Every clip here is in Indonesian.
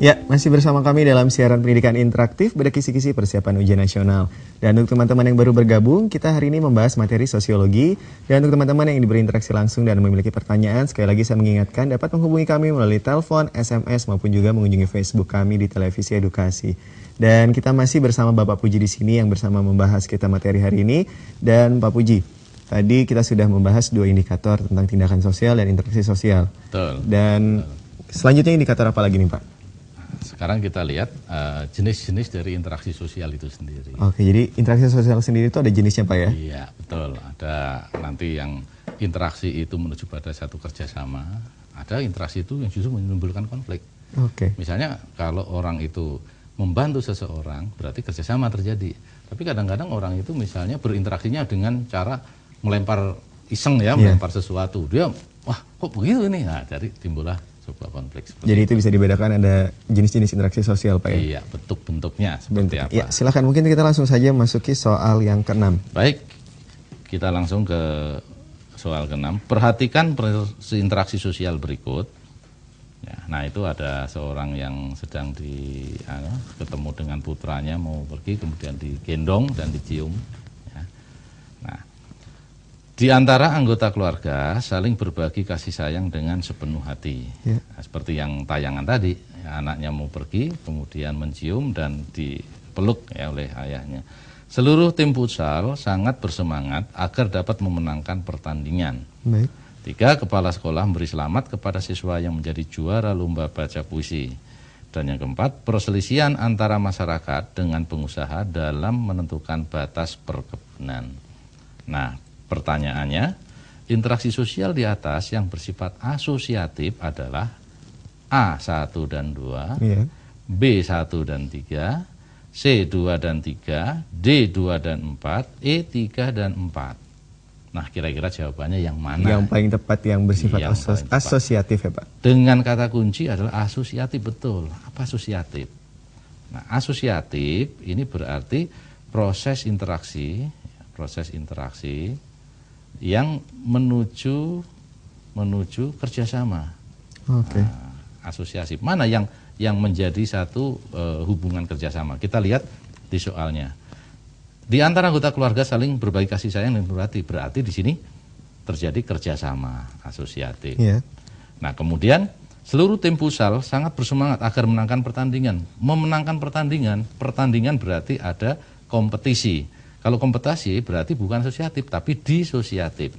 Ya, masih bersama kami dalam siaran pendidikan interaktif pada kisi-kisi persiapan ujian nasional. Dan untuk teman-teman yang baru bergabung, kita hari ini membahas materi sosiologi. Dan untuk teman-teman yang berinteraksi langsung dan memiliki pertanyaan, sekali lagi saya mengingatkan dapat menghubungi kami melalui telepon, SMS, maupun juga mengunjungi Facebook kami di Televisi Edukasi. Dan kita masih bersama Bapak Puji di sini yang bersama membahas kita materi hari ini. Dan Pak Puji, tadi kita sudah membahas 2 indikator tentang tindakan sosial dan interaksi sosial. Betul. Dan selanjutnya indikator apa lagi nih Pak? Sekarang kita lihat jenis-jenis dari interaksi sosial itu sendiri. Oke, jadi interaksi sosial sendiri itu ada jenisnya Pak ya? Iya, betul. Ada nanti yang interaksi itu menuju pada satu kerjasama. Ada interaksi itu yang justru menimbulkan konflik. Oke. Misalnya kalau orang itu membantu seseorang, berarti kerjasama terjadi. Tapi kadang-kadang orang itu misalnya berinteraksinya dengan cara melempar iseng ya, melempar sesuatu. Dia, wah kok begitu ini? Nah, jadi timbullah sebuah konflik. Jadi itu bisa dibedakan ada jenis-jenis interaksi sosial Pak ya? Iya, bentuknya seperti apa. Ya, silakan mungkin kita langsung saja masuki soal yang ke-6. Baik, kita langsung ke soal ke-6. Perhatikan interaksi sosial berikut. Ya, nah itu ada seorang yang sedang ketemu dengan putranya mau pergi, kemudian digendong dan dicium. Ya. Nah, di antara anggota keluarga saling berbagi kasih sayang dengan sepenuh hati. Ya. Nah, seperti yang tayangan tadi, ya, anaknya mau pergi, kemudian mencium dan dipeluk ya, oleh ayahnya. Seluruh tim futsal sangat bersemangat agar dapat memenangkan pertandingan. Baik. 3, kepala sekolah memberi selamat kepada siswa yang menjadi juara lomba baca puisi. Dan yang keempat, perselisihan antara masyarakat dengan pengusaha dalam menentukan batas perkebunan. Nah, pertanyaannya, interaksi sosial di atas yang bersifat asosiatif adalah A1 dan 2, Iya. B1 dan 3, C2 dan 3, D2 dan 4, E3 dan 4. Nah, kira-kira jawabannya yang mana? Yang paling tepat yang bersifat Yang paling tepat. asosiatif ya Pak? Dengan kata kunci adalah asosiatif, betul. Apa asosiatif? Nah, asosiatif ini berarti proses interaksi yang menuju kerjasama. Oke. Nah, asosiasi mana yang menjadi satu hubungan kerjasama? Kita lihat di soalnya. Di antara anggota keluarga saling berbagi kasih sayang dan berarti di sini terjadi kerjasama asosiatif. Iya. Nah, kemudian seluruh tim futsal sangat bersemangat agar menangkan pertandingan. Memenangkan pertandingan berarti ada kompetisi. Kalau kompetisi berarti bukan asosiatif tapi disosiatif.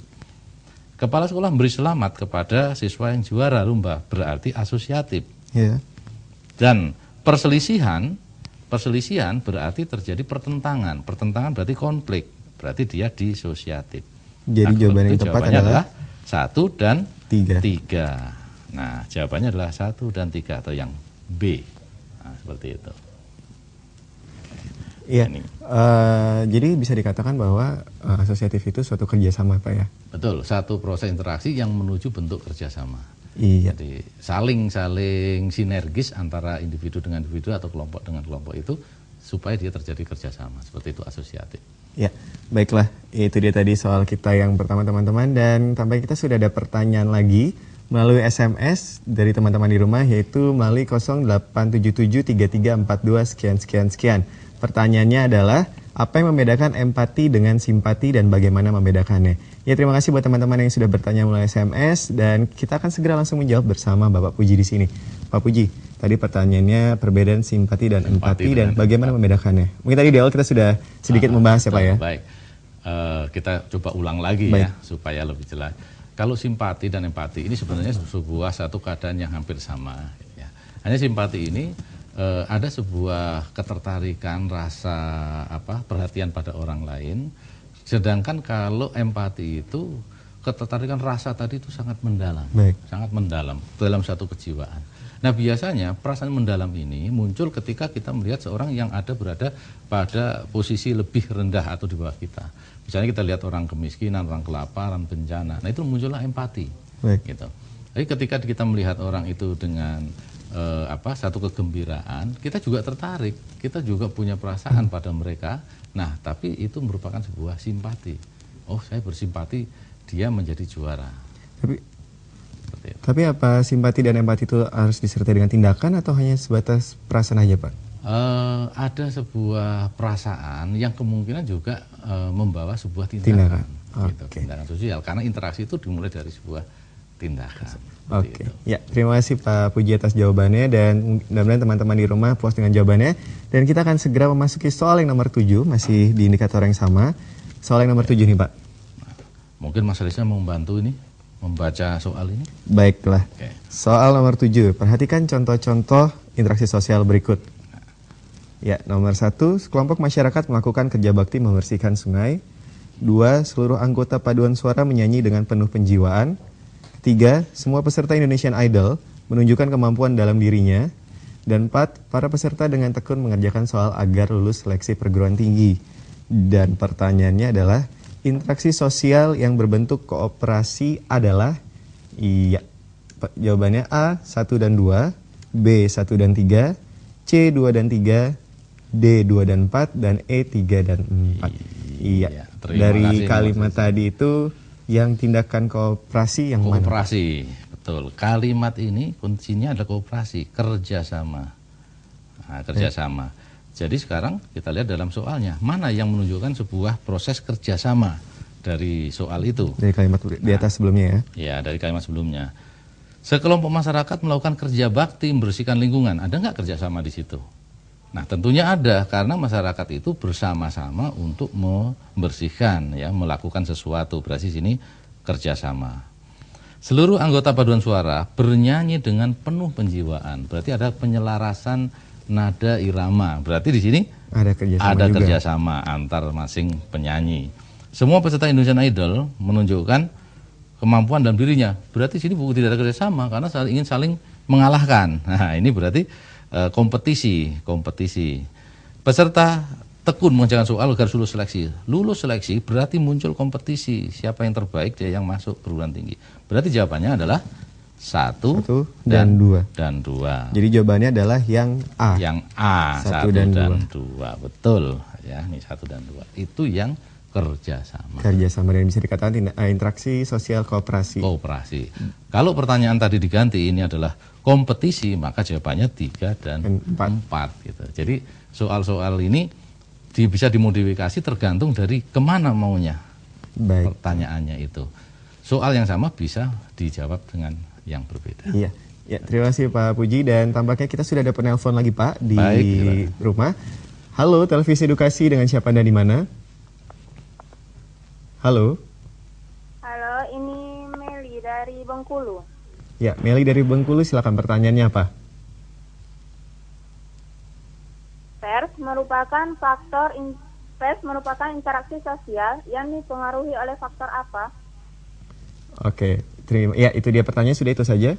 Kepala sekolah memberi selamat kepada siswa yang juara lomba berarti asosiatif. Iya. Dan perselisihan berarti terjadi pertentangan. Pertentangan berarti konflik. Berarti dia disosiatif. Jadi jawaban yang tepat adalah 1 dan 3. 3. Nah, jawabannya adalah 1 dan 3 atau yang B. Nah, seperti itu. Iya. Jadi bisa dikatakan bahwa asosiatif itu suatu kerjasama Pak ya? Betul, satu proses interaksi yang menuju bentuk kerjasama. Iya. Jadi saling sinergis antara individu dengan individu atau kelompok dengan kelompok itu supaya dia terjadi kerjasama. Seperti itu asosiatif. Ya, baiklah. Itu dia tadi soal kita yang pertama teman-teman. Dan tampaknya kita sudah ada pertanyaan lagi melalui SMS dari teman-teman di rumah, yaitu melalui 08773342 sekian. Pertanyaannya adalah, apa yang membedakan empati dengan simpati dan bagaimana membedakannya? Ya, terima kasih buat teman-teman yang sudah bertanya melalui SMS dan kita akan segera langsung menjawab bersama Bapak Puji di sini. Pak Puji, tadi pertanyaannya perbedaan simpati dan empati dan bagaimana membedakannya. Mungkin tadi di awal kita sudah sedikit membahas ya Pak ya. Baik, kita coba ulang lagi ya supaya lebih jelas. Kalau simpati dan empati ini sebenarnya sebuah satu keadaan yang hampir sama. Ya. Hanya simpati ini ada sebuah ketertarikan, rasa perhatian pada orang lain. Sedangkan kalau empati itu ketertarikan rasa tadi itu sangat mendalam, sangat mendalam dalam satu kejiwaan. Nah, biasanya perasaan mendalam ini muncul ketika kita melihat seorang yang berada pada posisi lebih rendah atau di bawah kita. Misalnya kita lihat orang kemiskinan, orang kelaparan, bencana. Nah, itu muncullah empati. Gitu. Jadi ketika kita melihat orang itu dengan satu kegembiraan, kita juga tertarik, kita juga punya perasaan pada mereka. Nah, tapi itu merupakan sebuah simpati. Oh, saya bersimpati dia menjadi juara. Tapi seperti itu. Tapi apa simpati dan empati itu harus disertai dengan tindakan atau hanya sebatas perasaan aja, Pak? Ada sebuah perasaan yang kemungkinan juga membawa sebuah tindakan. Gitu, tindakan sosial. Karena interaksi itu dimulai dari sebuah tindakan. Oke, ya terima kasih Pak Puji atas jawabannya dan mudah-mudahan teman-teman di rumah puas dengan jawabannya. Dan kita akan segera memasuki soal yang nomor 7, masih di indikator yang sama. Soal yang nomor 7 nih Pak. Mungkin Mas Reza mau membantu ini, membaca soal ini? Baiklah, soal nomor 7, perhatikan contoh-contoh interaksi sosial berikut. Ya, nomor 1, sekelompok masyarakat melakukan kerja bakti membersihkan sungai. 2, seluruh anggota paduan suara menyanyi dengan penuh penjiwaan. 3, semua peserta Indonesian Idol menunjukkan kemampuan dalam dirinya. Dan 4, para peserta dengan tekun mengerjakan soal agar lulus seleksi perguruan tinggi. Dan pertanyaannya adalah, interaksi sosial yang berbentuk kooperasi adalah? Iya, jawabannya A, 1 dan 2, B, 1 dan 3, C, 2 dan 3, D, 2 dan 4, dan E, 3 dan 4. Iya, dari kalimat tadi itu yang tindakan kooperasi yang mana? Kooperasi, betul. Kalimat ini kuncinya adalah kooperasi, kerjasama. Nah, kerjasama. Jadi sekarang kita lihat dalam soalnya, mana yang menunjukkan sebuah proses kerjasama dari soal itu. Dari kalimat di atas sebelumnya ya? Ya, dari kalimat sebelumnya. Sekelompok masyarakat melakukan kerja bakti membersihkan lingkungan. Ada nggak kerjasama di situ? Nah, tentunya ada, karena masyarakat itu bersama-sama untuk membersihkan, ya, melakukan sesuatu. Berarti sini kerjasama. Seluruh anggota paduan suara bernyanyi dengan penuh penjiwaan. Berarti ada penyelarasan nada irama. Berarti di sini ada kerjasama antar masing penyanyi. Semua peserta Indonesian Idol menunjukkan kemampuan dalam dirinya. Berarti di sini bukan tidak ada kerjasama, karena ingin saling mengalahkan. Nah, ini berarti kompetisi. Peserta tekun mengerjakan soal agar lulus seleksi. Lulus seleksi berarti muncul kompetisi. Siapa yang terbaik, dia yang masuk perguruan tinggi. Berarti jawabannya adalah 1 dan 2. Jadi jawabannya adalah yang A. Yang A, 1 dan 2. Betul. Ya, ini 1 dan 2. Itu yang kerjasama. Kerjasama, dan bisa dikatakan interaksi sosial kooperasi. Kalau pertanyaan tadi diganti, ini adalah kompetisi, maka jawabannya 3 dan 4 gitu. Jadi soal-soal ini bisa dimodifikasi tergantung dari kemana maunya. Baik. Pertanyaannya itu. Soal yang sama bisa dijawab dengan yang berbeda. Iya. Ya, terima kasih Pak Puji, dan tampaknya kita sudah ada penelpon lagi Pak di rumah. Halo, Televisi Edukasi, dengan siapa dan di mana? Halo. Halo, ini Meli dari Bengkulu. Ya, Meli dari Bengkulu, silakan pertanyaannya apa? Pers merupakan interaksi sosial yang dipengaruhi oleh faktor apa? Oke, terima. Ya, itu dia pertanyaan, sudah itu saja.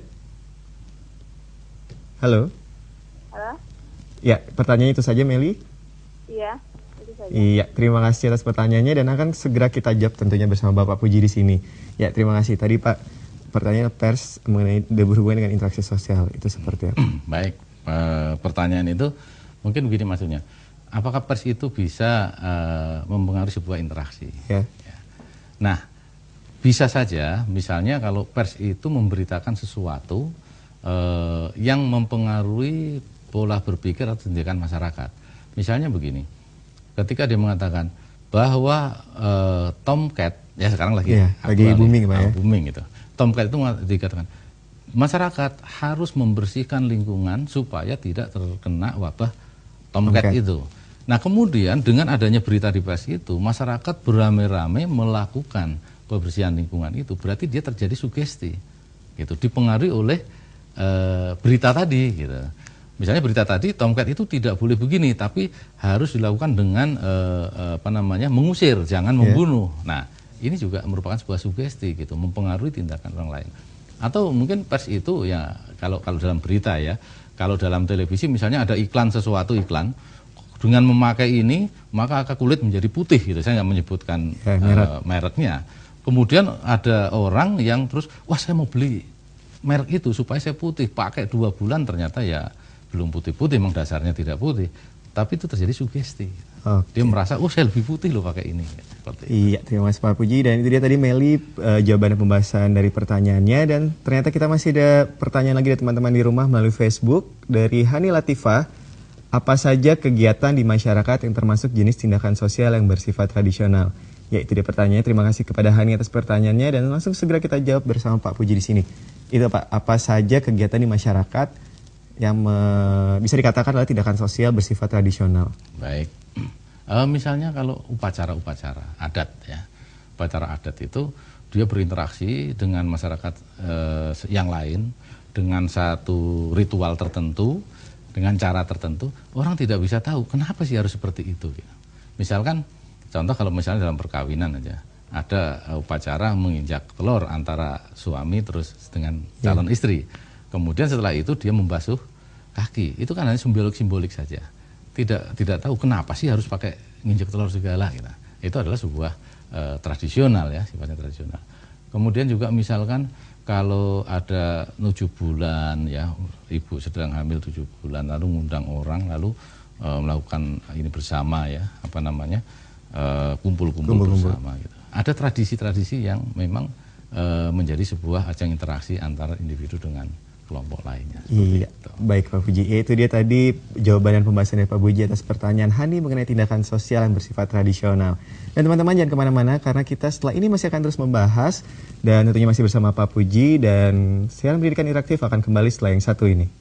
Halo. Halo. Ya, pertanyaannya itu saja, Meli. Iya, itu saja. Iya, terima kasih atas pertanyaannya, dan akan segera kita jawab tentunya bersama Bapak Puji di sini. Ya, terima kasih. Tadi Pak, pertanyaan pers mengenai berhubungan dengan interaksi sosial itu seperti apa? Baik, pertanyaan itu mungkin begini maksudnya. Apakah pers itu bisa mempengaruhi sebuah interaksi? Ya. Nah, bisa saja, misalnya kalau pers itu memberitakan sesuatu yang mempengaruhi pola berpikir atau tindakan masyarakat. Misalnya begini, ketika dia mengatakan bahwa Tomcat, ya sekarang lagi booming, Pak, ya. Booming gitu. Tomcat itu dikatakan masyarakat harus membersihkan lingkungan supaya tidak terkena wabah Tomcat itu. Nah, kemudian dengan adanya berita di pers itu, masyarakat beramai-ramai melakukan pembersihan lingkungan itu. Berarti dia terjadi sugesti, gitu, dipengaruhi oleh berita tadi, gitu. Misalnya berita tadi, Tomcat itu tidak boleh begini, tapi harus dilakukan dengan mengusir, jangan membunuh. Nah, ini juga merupakan sebuah sugesti, gitu, mempengaruhi tindakan orang lain. Atau mungkin pers itu, ya kalau dalam berita, ya, kalau dalam televisi misalnya ada iklan sesuatu, iklan dengan memakai ini maka kulit menjadi putih, gitu. Saya nggak menyebutkan mereknya. Kemudian ada orang yang terus, wah saya mau beli merek itu supaya saya putih, pakai 2 bulan ternyata ya belum putih-putih, memang dasarnya tidak putih, tapi itu terjadi sugesti. Oke. Dia merasa, oh saya lebih putih loh pakai ini. Seperti itu. Iya, terima kasih Pak Puji. Dan itu dia tadi Meli jawaban dan pembahasan dari pertanyaannya. Dan ternyata kita masih ada pertanyaan lagi dari teman-teman di rumah melalui Facebook. Dari Hani Latifah, apa saja kegiatan di masyarakat yang termasuk jenis tindakan sosial yang bersifat tradisional? Ya, itu dia pertanyaannya. Terima kasih kepada Hani atas pertanyaannya. Dan langsung segera kita jawab bersama Pak Puji di sini. Itu Pak, apa saja kegiatan di masyarakat yang bisa dikatakan adalah tindakan sosial bersifat tradisional? Baik. Misalnya kalau upacara-upacara adat ya, upacara adat itu dia berinteraksi dengan masyarakat yang lain dengan satu ritual tertentu, dengan cara tertentu, orang tidak bisa tahu kenapa sih harus seperti itu. Gitu. Misalkan, contoh kalau misalnya dalam perkawinan aja, ada upacara menginjak telur antara suami terus dengan calon istri. Kemudian setelah itu dia membasuh kaki, itu kan hanya simbolik saja. Tidak tahu kenapa sih harus pakai nginjek telur segala gitu. Itu adalah sebuah tradisional ya, sifatnya tradisional. Kemudian juga misalkan kalau ada 7 bulan ya, ibu sedang hamil 7 bulan lalu ngundang orang lalu melakukan ini bersama ya, apa namanya? Kumpul-kumpul bersama gitu. Ada tradisi-tradisi yang memang menjadi sebuah ajang interaksi antara individu dengan kelompok lainnya. Iya, baik Pak Puji. Itu dia tadi jawaban dan pembahasan dari Pak Puji atas pertanyaan Hani mengenai tindakan sosial yang bersifat tradisional. Dan teman-teman jangan kemana-mana karena kita setelah ini masih akan terus membahas dan tentunya masih bersama Pak Puji dan siaran pendidikan interaktif akan kembali setelah yang satu ini.